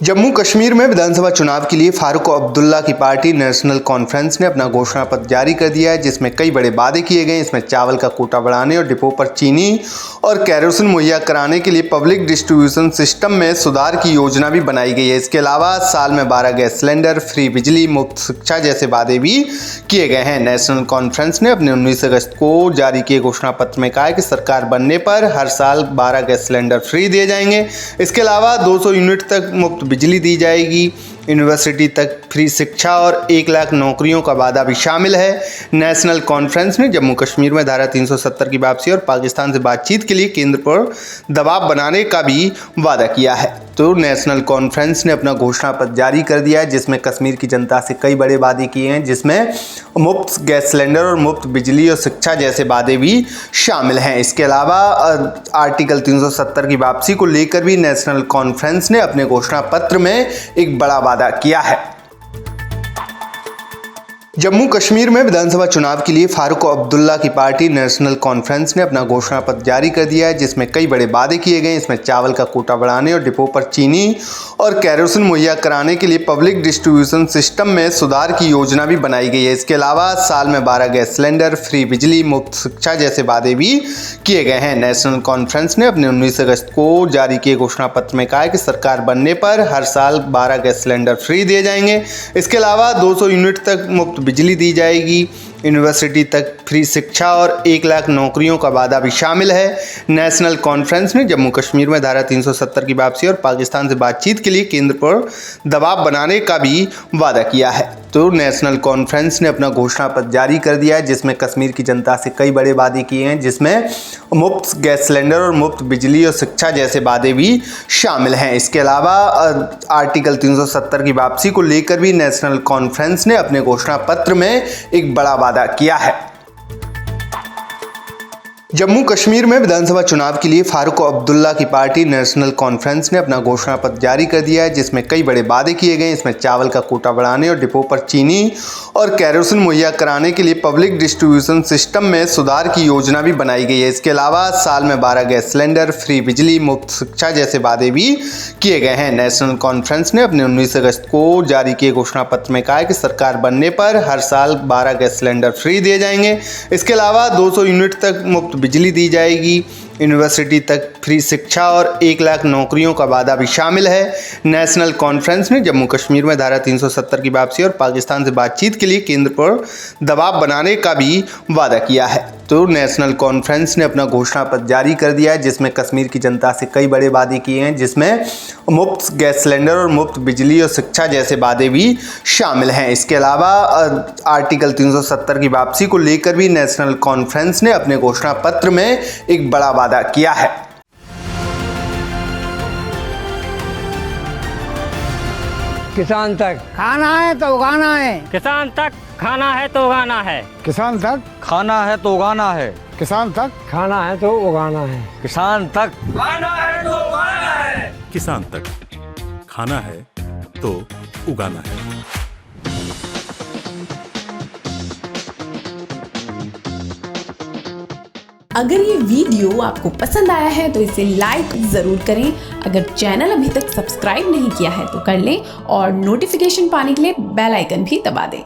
जम्मू कश्मीर में विधानसभा चुनाव के लिए फारूक अब्दुल्ला की पार्टी नेशनल कॉन्फ्रेंस ने अपना घोषणा पत्र जारी कर दिया है, जिसमें कई बड़े वादे किए गए। इसमें चावल का कोटा बढ़ाने और डिपो पर चीनी और केरोसिन मुहैया कराने के लिए पब्लिक डिस्ट्रीब्यूशन सिस्टम में सुधार की योजना भी बनाई गई है। इसके अलावा साल में 12 गैस सिलेंडर, फ्री बिजली, मुफ्त शिक्षा जैसे वादे भी किए गए हैं। नेशनल कॉन्फ्रेंस ने अपने 19 अगस्त को जारी किए घोषणा पत्र में कहा है कि सरकार बनने पर हर साल 12 गैस सिलेंडर फ्री दिए जाएंगे। इसके अलावा 200 यूनिट तक मुफ्त बिजली दी जाएगी। यूनिवर्सिटी तक फ्री शिक्षा और 1 लाख नौकरियों का वादा भी शामिल है। नेशनल कॉन्फ्रेंस ने जम्मू कश्मीर में धारा 370 की वापसी और पाकिस्तान से बातचीत के लिए केंद्र पर दबाव बनाने का भी वादा किया है। तो नेशनल कॉन्फ्रेंस ने अपना घोषणा पत्र जारी कर दिया है, जिसमें कश्मीर की जनता से कई बड़े वादे किए हैं, जिसमें मुफ्त गैस सिलेंडर और मुफ्त बिजली और शिक्षा जैसे वादे भी शामिल हैं। इसके अलावा आर्टिकल 370 की वापसी को लेकर भी नेशनल कॉन्फ्रेंस ने अपने घोषणा पत्र में एक बड़ा वादा किया है। जम्मू कश्मीर में विधानसभा चुनाव के लिए फारूक अब्दुल्ला की पार्टी नेशनल कॉन्फ्रेंस ने अपना घोषणा पत्र जारी कर दिया है, जिसमें कई बड़े वादे किए गए। इसमें चावल का कोटा बढ़ाने और डिपो पर चीनी और केरोसिन मुहैया कराने के लिए पब्लिक डिस्ट्रीब्यूशन सिस्टम में सुधार की योजना भी बनाई गई है। इसके अलावा साल में 12 गैस सिलेंडर, फ्री बिजली, मुफ्त शिक्षा जैसे वादे भी किए गए हैं। नेशनल कॉन्फ्रेंस ने अपने 19 अगस्त को जारी किए घोषणा पत्र में कहा है कि सरकार बनने पर हर साल 12 गैस सिलेंडर फ्री दिए जाएंगे। इसके अलावा 200 यूनिट तक मुफ्त बिजली दी जाएगी। यूनिवर्सिटी तक फ्री शिक्षा और 1 लाख नौकरियों का वादा भी शामिल है। नेशनल कॉन्फ्रेंस ने जम्मू कश्मीर में धारा 370 की वापसी और पाकिस्तान से बातचीत के लिए केंद्र पर दबाव बनाने का भी वादा किया है। तो नेशनल कॉन्फ्रेंस ने अपना घोषणा पत्र जारी कर दिया है, जिसमें कश्मीर की जनता से कई बड़े वादे किए हैं, जिसमें मुफ्त गैस सिलेंडर और मुफ्त बिजली और शिक्षा जैसे वादे भी शामिल हैं। इसके अलावा आर्टिकल 370 की वापसी को लेकर भी नेशनल कॉन्फ्रेंस ने अपने घोषणा पत्र में एक बड़ा वादा किया है। जम्मू कश्मीर में विधानसभा चुनाव के लिए फारूक अब्दुल्ला की पार्टी नेशनल कॉन्फ्रेंस ने अपना घोषणा पत्र जारी कर दिया है, जिसमें कई बड़े वादे किए गए। इसमें चावल का कोटा बढ़ाने और डिपो पर चीनी और केरोसिन मुहैया कराने के लिए पब्लिक डिस्ट्रीब्यूशन सिस्टम में सुधार की योजना भी बनाई गई है। इसके अलावा साल में 12 गैस सिलेंडर, फ्री बिजली, मुफ्त शिक्षा जैसे वादे भी किए गए हैं। नेशनल कॉन्फ्रेंस ने अपने 19 अगस्त को जारी किए घोषणा पत्र में कहा है कि सरकार बनने पर हर साल 12 गैस सिलेंडर फ्री दिए जाएंगे। इसके अलावा 200 यूनिट तक मुफ्त बिजली दी जाएगी। यूनिवर्सिटी तक फ्री शिक्षा और 1 लाख नौकरियों का वादा भी शामिल है। नेशनल कॉन्फ्रेंस ने जम्मू कश्मीर में धारा 370 की वापसी और पाकिस्तान से बातचीत के लिए केंद्र पर दबाव बनाने का भी वादा किया है। तो नेशनल कॉन्फ्रेंस ने अपना घोषणा पत्र जारी कर दिया है, जिसमें कश्मीर की जनता से कई बड़े वादे किए हैं, जिसमें मुफ्त गैस सिलेंडर और मुफ्त बिजली और शिक्षा जैसे वादे भी शामिल हैं। इसके अलावा आर्टिकल 370 की वापसी को लेकर भी नेशनल कॉन्फ्रेंस ने अपने घोषणा पत्र में एक बड़ा वादा किया है। किसान तक खाना है तो उगाना है, किसान तक खाना है तो उगाना है, किसान तक खाना है तो उगाना है, किसान तक खाना है तो उगाना है, किसान तक खाना है तो उगाना है, किसान तक खाना है तो उगाना है। अगर ये वीडियो आपको पसंद आया है तो इसे लाइक ज़रूर करें। अगर चैनल अभी तक सब्सक्राइब नहीं किया है तो कर लें और नोटिफिकेशन पाने के लिए बेल आइकन भी दबा दें।